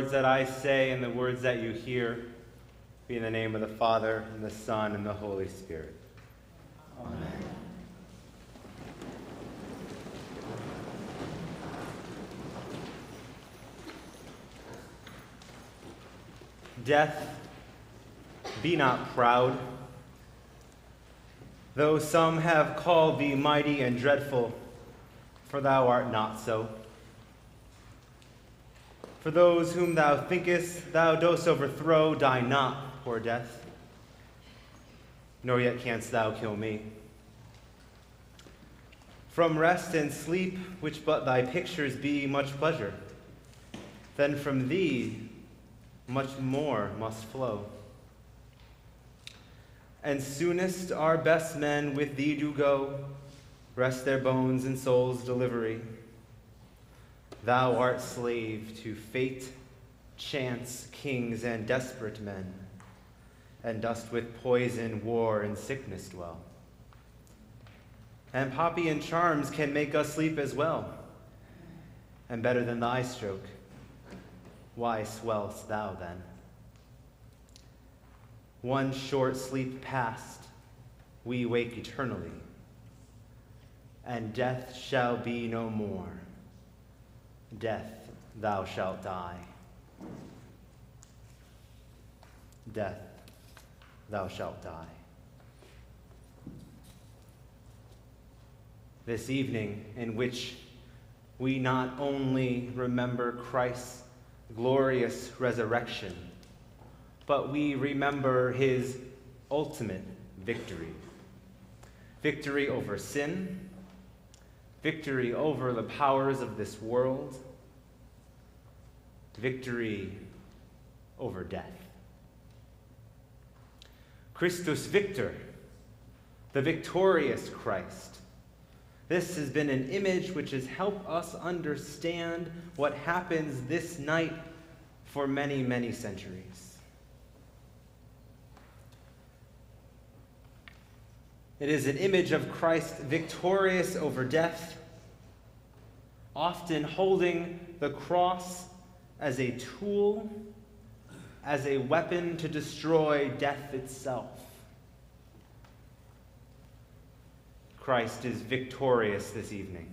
words that I say and the words that you hear be in the name of the Father, and the Son, and the Holy Spirit. Amen. Death, be not proud. Though some have called thee mighty and dreadful, for thou art not so. For those whom thou thinkest thou dost overthrow, die not, poor death, nor yet canst thou kill me. From rest and sleep, which but thy pictures be, much pleasure, then from thee much more must flow. And soonest our best men with thee do go, rest their bones in soul's delivery. Thou art slave to fate, chance, kings, and desperate men, and dost with poison, war, and sickness dwell. And poppy and charms can make us sleep as well, and better than thy stroke, why swell'st thou then? One short sleep past, we wake eternally, and death shall be no more. Death, thou shalt die. Death, thou shalt die. This evening, in which we not only remember Christ's glorious resurrection, but we remember his ultimate victory. Victory over sin, victory over the powers of this world, victory over death. Christus Victor, the victorious Christ. This has been an image which has helped us understand what happens this night for many, many centuries. It is an image of Christ victorious over death, often holding the cross as a tool, as a weapon to destroy death itself. Christ is victorious this evening.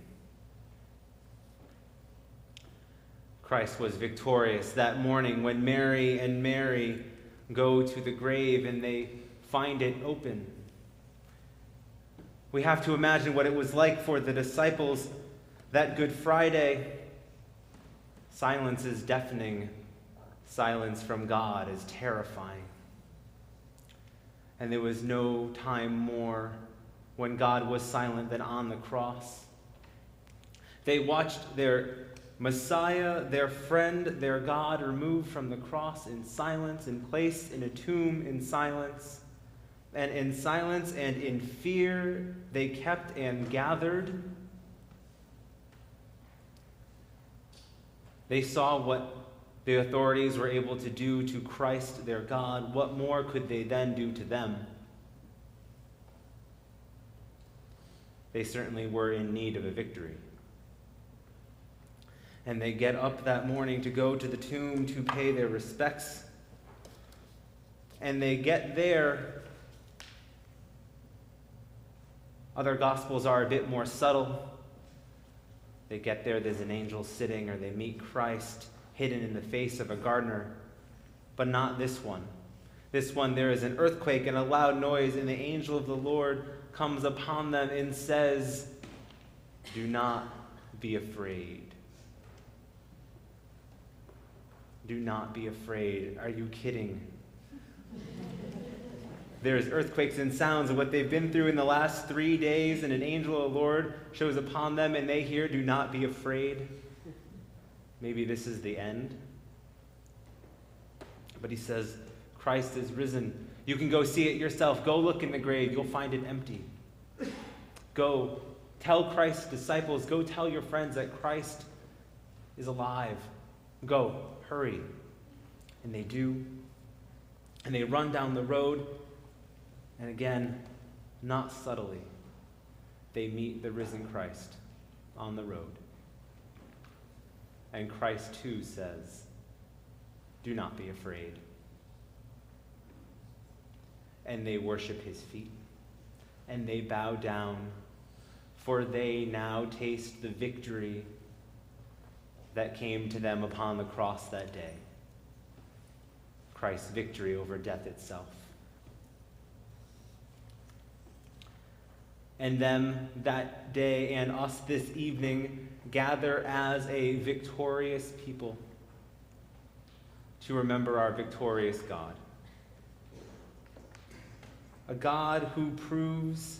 Christ was victorious that morning when Mary and Mary go to the grave and they find it open. We have to imagine what it was like for the disciples that Good Friday. Silence is deafening. Silence from God is terrifying. And there was no time more when God was silent than on the cross. They watched their Messiah, their friend, their God removed from the cross in silence and placed in a tomb in silence. And in silence and in fear, they kept and gathered. They saw what the authorities were able to do to Christ, their God. What more could they then do to them? They certainly were in need of a victory. And they get up that morning to go to the tomb to pay their respects. And they get there. Other gospels are a bit more subtle. They get there, there's an angel sitting, or they meet Christ hidden in the face of a gardener. But not this one. This one, there is an earthquake and a loud noise, and the angel of the Lord comes upon them and says, "Do not be afraid." Do not be afraid. Are you kidding? There's earthquakes and sounds of what they've been through in the last 3 days, and an angel of the Lord shows upon them, and they hear, "Do not be afraid." Maybe this is the end. But he says, Christ is risen. You can go see it yourself. Go look in the grave. You'll find it empty. Go tell Christ's disciples, go tell your friends that Christ is alive. Go, hurry. And they do. And they run down the road. And again, not subtly, they meet the risen Christ on the road. And Christ too says, Do not be afraid. And they worship his feet, and they bow down, for they now taste the victory that came to them upon the cross that day. Christ's victory over death itself. And them that day and us this evening gather as a victorious people to remember our victorious God. A God who proves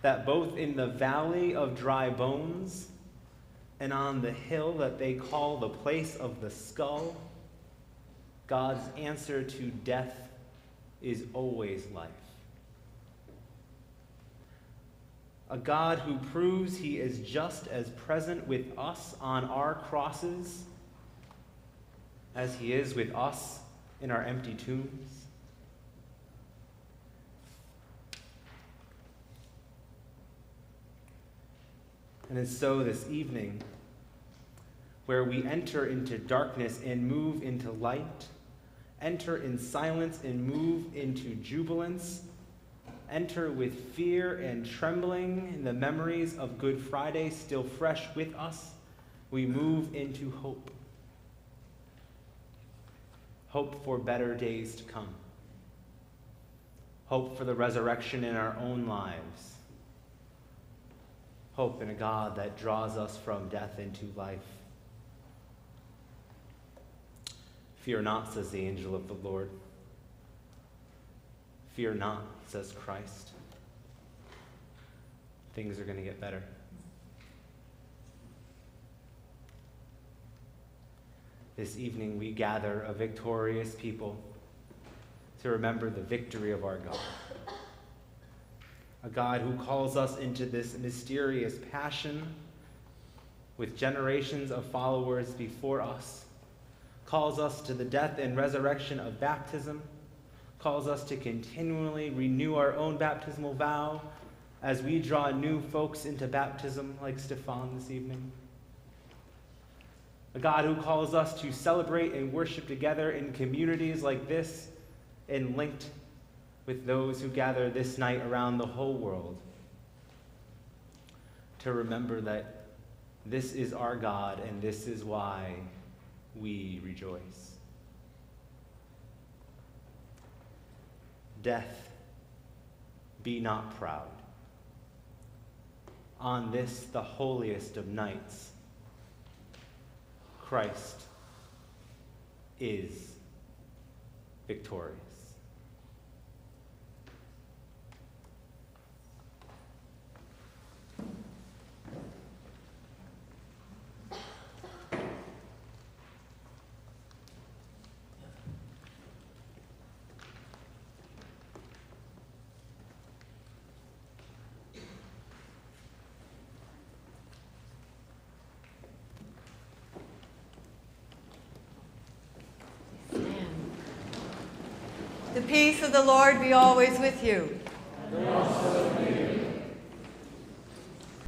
that both in the valley of dry bones and on the hill that they call the place of the skull, God's answer to death is always life. A God who proves he is just as present with us on our crosses as he is with us in our empty tombs. And it's so this evening, where we enter into darkness and move into light, enter in silence and move into jubilance, enter with fear and trembling in the memories of Good Friday still fresh with us, we move into hope. Hope for better days to come. Hope for the resurrection in our own lives. Hope in a God that draws us from death into life. Fear not, says the angel of the Lord. Fear not, says Christ. Things are going to get better. This evening we gather a victorious people to remember the victory of our God. A God who calls us into this mysterious passion with generations of followers before us, calls us to the death and resurrection of baptism, calls us to continually renew our own baptismal vow as we draw new folks into baptism like Stefan this evening. A God who calls us to celebrate and worship together in communities like this and linked with those who gather this night around the whole world to remember that this is our God and this is why we rejoice. Death, be not proud. On this, the holiest of nights, Christ is victorious. The peace of the Lord be always with you. And also with you.